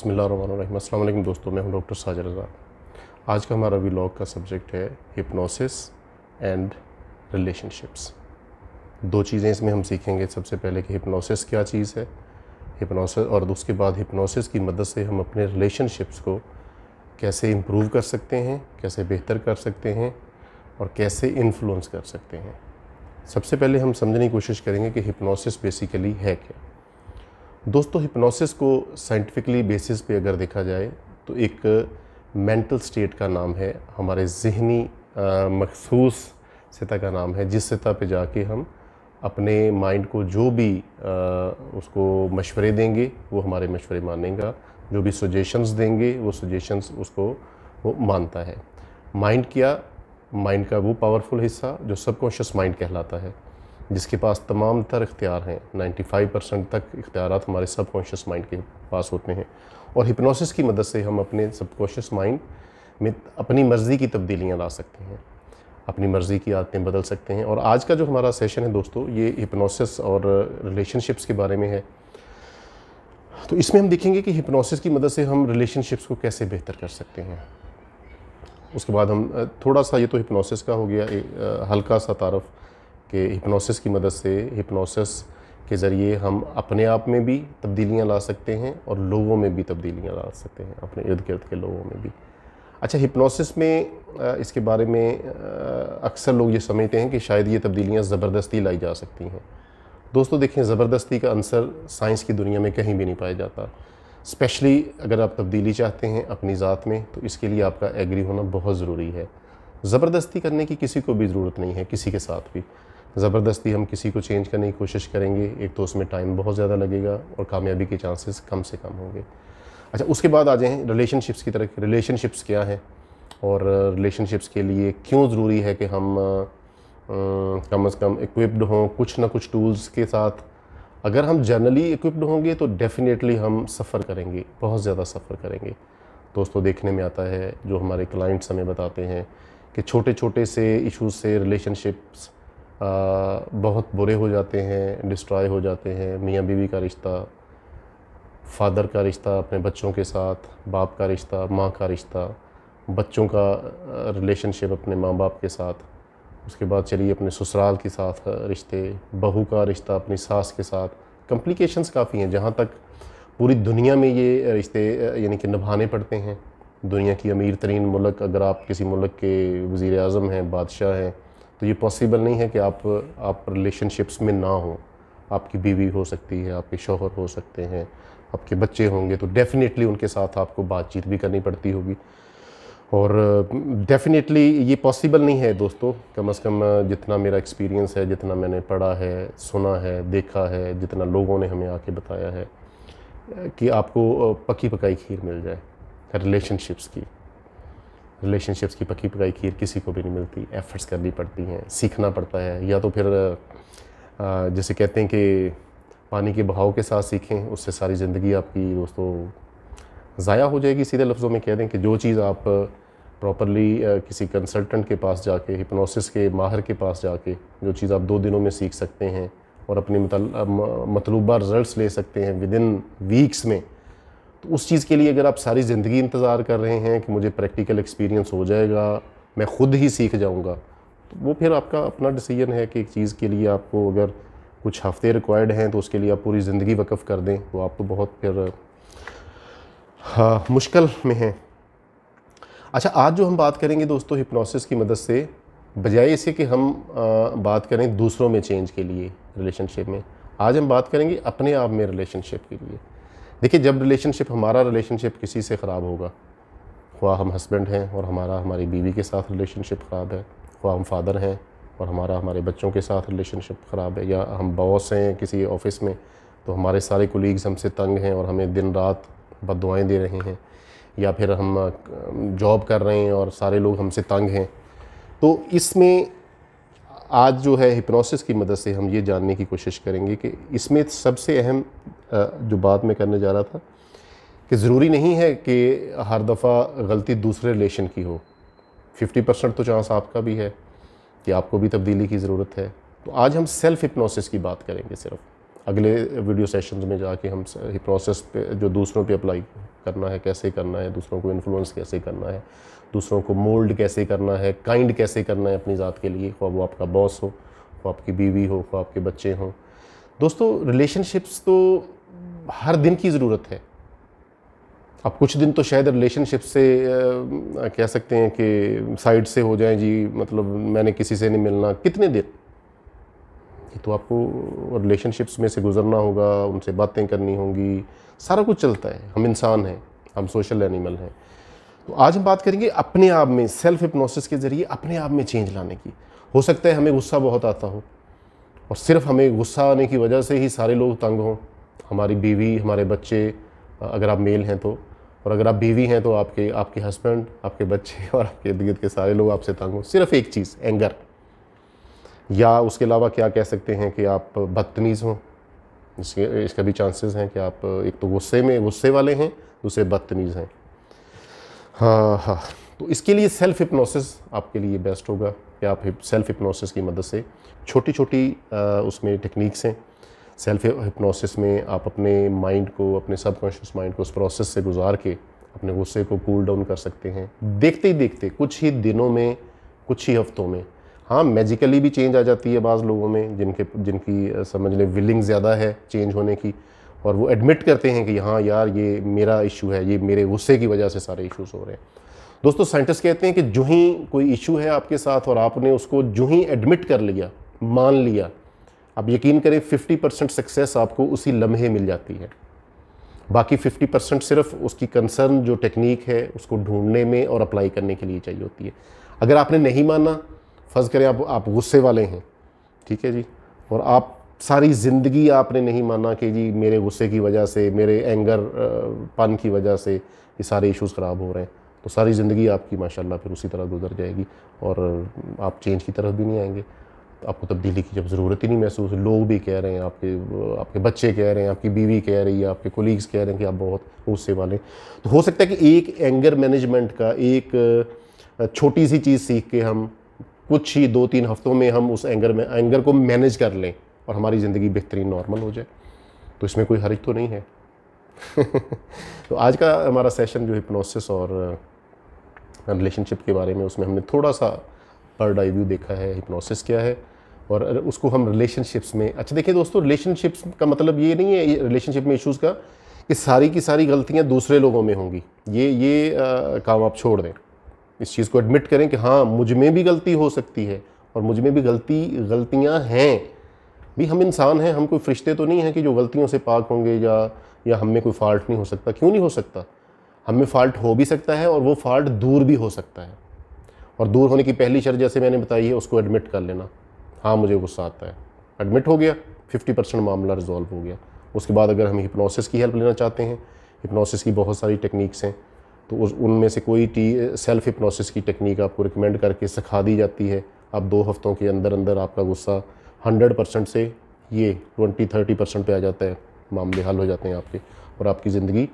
बिस्मिल्लाहिर्रहमानिर्रहीम। अस्सलाम वालेकुम दोस्तों, मैं हूं डॉक्टर साजिद रज़ा। आज का हमारा व्लॉग का सब्जेक्ट है हिप्नोसिस एंड रिलेशनशिप्स। दो चीज़ें इसमें हम सीखेंगे। सबसे पहले कि हिप्नोसिस क्या चीज़ है, हिप्नोसिस, और उसके बाद हिप्नोसिस की मदद से हम अपने रिलेशनशिप्स को कैसे इम्प्रूव कर सकते हैं, कैसे बेहतर कर सकते हैं और कैसे इन्फ्लुएंस कर सकते हैं। सबसे पहले हम समझने की कोशिश करेंगे कि हिप्नोसिस बेसिकली है क्या। दोस्तों, हिप्नोसिस को साइंटिफिकली बेसिस पे अगर देखा जाए तो एक मेंटल स्टेट का नाम है, हमारे ज़हनी मखसूस सतह का नाम है, जिस सतह पे जाके हम अपने माइंड को जो भी उसको मशवरे देंगे वो हमारे मशवरे मानेगा, जो भी सजेशंस देंगे वो सजेशंस उसको वो मानता है। माइंड का वो पावरफुल हिस्सा जो सबकॉन्शियस माइंड कहलाता है, जिसके पास तमाम तर इख्तियार हैं। 95% तक इख्तियारात हमारे सबकॉन्शियस माइंड के पास होते हैं, और हिप्नोसिस की मदद से हम अपने सबकॉन्शियस माइंड में अपनी मर्ज़ी की तब्दीलियाँ ला सकते हैं, अपनी मर्ज़ी की आदतें बदल सकते हैं। और आज का जो हमारा सेशन है दोस्तों, ये हिप्नोसिस और रिलेशनशिप्स के बारे में है। तो इसमें हम देखेंगे कि हिप्नोसिस की मदद से हम रिलेशनशिप्स को कैसे बेहतर कर सकते हैं। उसके बाद हम थोड़ा सा, ये तो हिप्नोसिस का हो गया, हल्का सा तारफ़ कि हिप्नोसिस की मदद से, हिप्नोसिस के ज़रिए हम अपने आप में भी तब्दीलियाँ ला सकते हैं और लोगों में भी तब्दीलियाँ ला सकते हैं, अपने इर्द गिर्द के लोगों में भी। अच्छा, हिप्नोसिस में इसके बारे में अक्सर लोग ये समझते हैं कि शायद ये तब्दीलियाँ ज़बरदस्ती लाई जा सकती हैं। दोस्तों देखें, ज़बरदस्ती का अंसर साइंस की दुनिया में कहीं भी नहीं पाया जाता। स्पेशली अगर आप तब्दीली चाहते हैं अपनी ज़ात में, तो इसके लिए आपका एग्री होना बहुत ज़रूरी है। ज़बरदस्ती करने की किसी को भी ज़रूरत नहीं है, किसी के साथ भी। ज़बरदस्ती हम किसी को चेंज करने की कोशिश करेंगे, एक तो उसमें टाइम बहुत ज़्यादा लगेगा और कामयाबी के चांसेस कम से कम होंगे। अच्छा, उसके बाद आ जाएँ रिलेशनशिप्स की तरफ। रिलेशनशिप्स क्या है और रिलेशनशिप्स के लिए क्यों ज़रूरी है कि हम कम से कम इक्विप्ड हों कुछ ना कुछ टूल्स के साथ। अगर हम जनरली इक्विप्ड होंगे तो डेफ़िनेटली हम सफ़र करेंगे, बहुत ज़्यादा सफ़र करेंगे। दोस्तों, देखने में आता है, जो हमारे क्लाइंट्स हमें बताते हैं कि छोटे छोटे से इश्यूज़ से रिलेशनशिप्स बहुत बुरे हो जाते हैं, डिस्ट्रॉय हो जाते हैं। मियाँ बीवी का रिश्ता, फादर का रिश्ता अपने बच्चों के साथ, बाप का रिश्ता, माँ का रिश्ता, बच्चों का रिलेशनशिप अपने माँ बाप के साथ, उसके बाद चलिए अपने ससुराल के साथ रिश्ते, बहू का रिश्ता अपनी सास के साथ। कॉम्प्लिकेशंस काफ़ी हैं, जहाँ तक पूरी दुनिया में ये रिश्ते यानी कि निभाने पड़ते हैं। दुनिया की अमीर तरीन मुल्क, अगर आप किसी मुल्क के वज़ीर आज़म हैं, बादशाह हैं, तो ये पॉसिबल नहीं है कि आप रिलेशनशिप्स में ना हो। आपकी बीवी हो सकती है, आपके शौहर हो सकते हैं, आपके बच्चे होंगे, तो डेफ़िनेटली उनके साथ आपको बातचीत भी करनी पड़ती होगी। और डेफ़िनेटली ये पॉसिबल नहीं है दोस्तों, कम से कम जितना मेरा एक्सपीरियंस है, जितना मैंने पढ़ा है, सुना है, देखा है, जितना लोगों ने हमें आके बताया है, कि आपको पकी पकाई खीर मिल जाए। रिलेशनशिप्स की पकी पकाई खीर किसी को भी नहीं मिलती। एफ़र्ट्स करनी पड़ती हैं, सीखना पड़ता है, या तो फिर जैसे कहते हैं कि पानी के बहाव के साथ सीखें, उससे सारी ज़िंदगी आपकी दोस्तों ज़ाया हो जाएगी। सीधे लफ्ज़ों में कह दें कि जो चीज़ आप प्रॉपरली किसी कंसल्टेंट के पास जाके, हिप्नोसिस के माहिर के पास जाके, जो चीज़ आप 2 दिनों में सीख सकते हैं और अपनी मतलूबा रिज़ल्ट्स ले सकते हैं विदिन वीक्स में, तो उस चीज़ के लिए अगर आप सारी ज़िंदगी इंतज़ार कर रहे हैं कि मुझे प्रैक्टिकल एक्सपीरियंस हो जाएगा, मैं ख़ुद ही सीख जाऊँगा, तो वो फिर आपका अपना डिसीजन है कि एक चीज़ के लिए आपको अगर कुछ हफ़्ते रिक्वायर्ड हैं तो उसके लिए आप पूरी ज़िंदगी वक़्फ़ कर दें, तो आप तो बहुत फिर मुश्किल में हैं। अच्छा, आज जो हम बात करेंगे दोस्तों हिप्नोसिस की मदद से, बजाय इसे कि हम बात करें दूसरों में चेंज के लिए रिलेशनशिप में, आज हम बात करेंगे अपने आप में रिलेशनशिप के लिए। देखिए, जब हमारा रिलेशनशिप किसी से ख़राब होगा, ख्वाह हम हस्बैंड हैं और हमारी बीवी के साथ रिलेशनशिप ख़राब है, ख्वाह हम फादर हैं और हमारे बच्चों के साथ रिलेशनशिप ख़राब है, या हम बॉस हैं किसी ऑफ़िस में, तो हमारे सारे कोलीग्स हमसे तंग हैं और हमें दिन रात बद्दुआएँ दे रहे हैं, या फिर हम जॉब कर रहे हैं और सारे लोग हमसे तंग हैं। तो इसमें आज जो है हिप्नोसिस की मदद से हम ये जानने की कोशिश करेंगे कि इसमें सबसे अहम जो बात मैं करने जा रहा था, कि ज़रूरी नहीं है कि हर दफ़ा गलती दूसरे रिलेशन की हो। 50% तो चांस आपका भी है कि आपको भी तब्दीली की ज़रूरत है। तो आज हम सेल्फ़ हिप्नोसिस की बात करेंगे सिर्फ। अगले वीडियो सेशंस में जाके हम हिप्नोसिस पे जो दूसरों पे अप्लाई करना है, कैसे करना है, दूसरों को इन्फ्लुएंस कैसे करना है, दूसरों को मोल्ड कैसे करना है, काइंड कैसे करना है अपनी ज़ात के लिए, ख्वाह वो आपका बॉस हो, ख्वाह आपकी बीवी हो, ख्वाह आपके बच्चे हों। दोस्तों रिलेशनशिप्स तो हर दिन की ज़रूरत है। अब कुछ दिन तो शायद रिलेशनशिप से कह सकते हैं कि साइड से हो जाएं जी, मतलब मैंने किसी से नहीं मिलना, कितने दिन, ये तो आपको रिलेशनशिप्स में से गुजरना होगा, उनसे बातें करनी होंगी, सारा कुछ चलता है। हम इंसान हैं, हम सोशल एनिमल हैं। तो आज हम बात करेंगे अपने आप में सेल्फ हिप्नोसिस के ज़रिए अपने आप में चेंज लाने की। हो सकता है हमें गुस्सा बहुत आता हो और सिर्फ हमें गुस्सा आने की वजह से ही सारे लोग तंग हों, हमारी बीवी, हमारे बच्चे, अगर आप मेल हैं तो, और अगर आप बीवी हैं तो आपके हस्बैंड, आपके बच्चे और आपके इर्द गिर्द के सारे लोग आपसे तंग हों, सिर्फ एक चीज़, एंगर। या उसके अलावा क्या कह सकते हैं कि आप बदतमीज़ हों, इसका भी चांसेस हैं कि आप एक तो गुस्से वाले हैं, दूसरे बदतमीज़ हैं। हाँ, तो इसके लिए सेल्फ हिप्नोसिस आपके लिए बेस्ट होगा कि आप सेल्फ हिप्नोसिस की मदद से छोटी छोटी उसमें टेक्निक्स हैं। सेल्फ हिप्नोसिस में आप अपने माइंड को, अपने सबकॉन्शियस माइंड को उस प्रोसेस से गुजार के अपने गुस्से को कूल डाउन कर सकते हैं। देखते ही देखते कुछ ही दिनों में, कुछ ही हफ्तों में, हाँ मैजिकली भी चेंज आ जाती है बाज़ लोगों में जिनकी समझ लें विलिंग ज़्यादा है चेंज होने की, और वो एडमिट करते हैं कि हाँ यार ये मेरा इशू है, ये मेरे गुस्से की वजह से सारे इश्यूज हो रहे हैं। दोस्तों साइंटिस्ट कहते हैं कि जो ही कोई इशू है आपके साथ और आपने उसको जो ही एडमिट कर लिया, मान लिया, आप यकीन करें 50% सक्सेस आपको उसी लम्हे मिल जाती है। बाकी 50% सिर्फ उसकी कंसर्न जो टेक्निक है उसको ढूंढने में और अप्लाई करने के लिए चाहिए होती है। अगर आपने नहीं माना, फ़र्ज़ करें आप गुस्से वाले हैं, ठीक है जी, और आप सारी ज़िंदगी आपने नहीं माना कि जी मेरे गुस्से की वजह से, मेरे एंगर पन की वजह से ये सारे इश्यूज़ ख़राब हो रहे हैं, तो सारी ज़िंदगी आपकी माशाल्लाह फिर उसी तरह गुजर जाएगी और आप चेंज की तरफ भी नहीं आएंगे। तो आपको तब्दीली की जब ज़रूरत ही नहीं महसूस, लोग भी कह रहे हैं, आपके बच्चे कह रहे हैं, आपकी बीवी कह रही है, आपके कोलीग्स कह रहे हैं कि आप बहुत गुस्से वाले, तो हो सकता है कि एक एंगर मैनेजमेंट का एक छोटी सी चीज़ सीख के हम कुछ ही 2-3 हफ्तों में हम उस एंगर को मैनेज कर लें और हमारी ज़िंदगी बेहतरीन नॉर्मल हो जाए। तो इसमें कोई हर्ज तो नहीं है। तो आज का हमारा सेशन जो हिप्नोसिस और रिलेशनशिप के बारे में, उसमें हमने थोड़ा सा बर्ड आई व्यू देखा है, हिप्नोसिस क्या है और उसको हम रिलेशनशिप्स में। अच्छा देखिए दोस्तों, रिलेशनशिप्स का मतलब ये नहीं है रिलेशनशिप में इश्यूज़ का कि सारी की सारी गलतियाँ दूसरे लोगों में होंगी। ये काम आप छोड़ दें। इस चीज़ को एडमिट करें कि हाँ मुझ में भी गलती हो सकती है और मुझ में भी गलतियाँ हैं भी। हम इंसान हैं, हम कोई फरिश्ते तो नहीं हैं कि जो गलतियों से पाक होंगे या हम में कोई फ़ाल्ट नहीं हो सकता। क्यों नहीं हो सकता? हम में फ़ाल्ट हो भी सकता है और वो फ़ाल्ट दूर भी हो सकता है। और दूर होने की पहली शर्त जैसे मैंने बताई है, उसको एडमिट कर लेना। हाँ मुझे गुस्सा आता है, एडमिट हो गया, 50% मामला रिजॉल्व हो गया। उसके बाद अगर हम हिप्नोसिस की हेल्प लेना चाहते हैं, हिप्नोसिस की बहुत सारी टेक्निक्स हैं, तो उनमें से कोई सेल्फ हिप्नोसिस की टेक्निक आपको रिकमेंड करके सिखा दी जाती है। आप 2 हफ्तों के अंदर अंदर आपका गुस्सा 100% से ये 20-30% पे आ जाता है, मामले हल हो जाते हैं आपके, और आपकी ज़िंदगी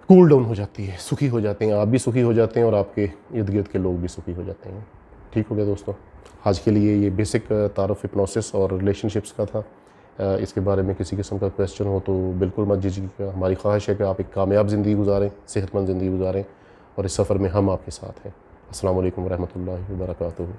कूल डाउन हो जाती है, सुखी हो जाते हैं, आप भी सुखी हो जाते हैं और आपके इर्द गिर्द के लोग भी सुखी हो जाते हैं। ठीक हो गया दोस्तों, आज के लिए ये बेसिक तारुफ हिप्नोसिस और रिलेशनशिप्स का था। इसके बारे में किसी किस्म का क्वेश्चन हो तो बिल्कुल मत झिझकिएगा। हमारी ख्वाहिश है कि आप एक कामयाब ज़िंदगी गुजारें, सेहतमंद ज़िंदगी गुजारें, और इस सफ़र में हम आपके साथ हैं। अस्सलाम वालेकुम रहमतुल्लाहि व बरकातुहू।